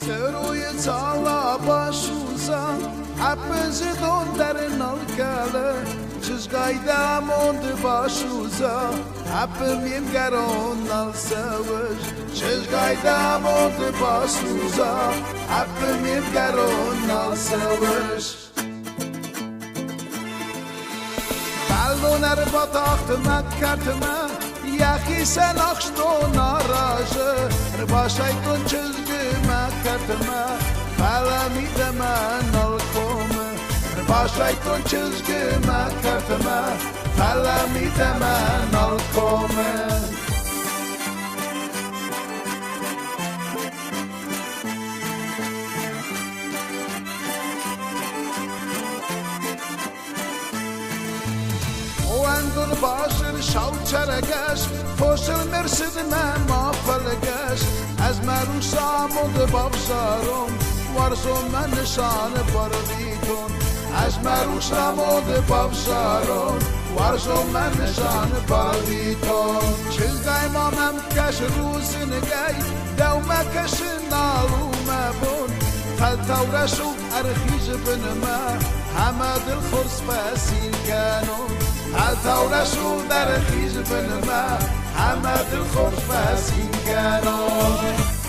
روی تالا باشوزا حبز دون در نالکاله چشگای داموند باشوزا حب میم گرون نال سوش چشگای داموند باشوزا حب میم گرون نال سوش بلونر با تاخت مکرتمه یخی سناخش تو ناراجه باشایتون چزگی مکرتمه فلمیده من نالکومه باشایتون چزگی مکرتمه فلمیده من نالکومه اندون باشر شاو چرگش پوشل مرسد من ما فلگش از مروش آمود بابزارم ورزو من نشان بارویتون از مروش آمود بابزارم ورزو من نشان بارویتون چیزگای ما ممکش روز نگای دومه کش نالومه بون تلتورشو ارخیج بنمه همه دل خرس فسیل کنون تلتورشو در خیج بنمه همه دل خرس فسیل کنون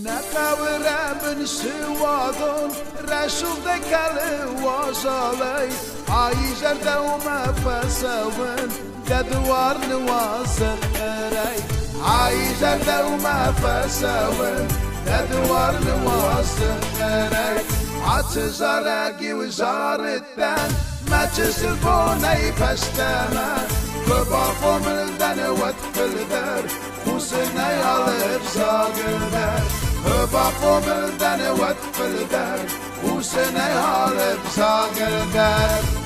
نقوره من سوادون رشوف دکل وازالی آیزر دومه فسون ددوار نوازه خری آیزر دومه فسون ددوار نوازه خری آتزارگی وزارتن مجلس البونی پستمه بباقو ملدن وطفلدر حسنی علب زاگردر بباقو ملدن وطفلدر حسنی علب زاگردر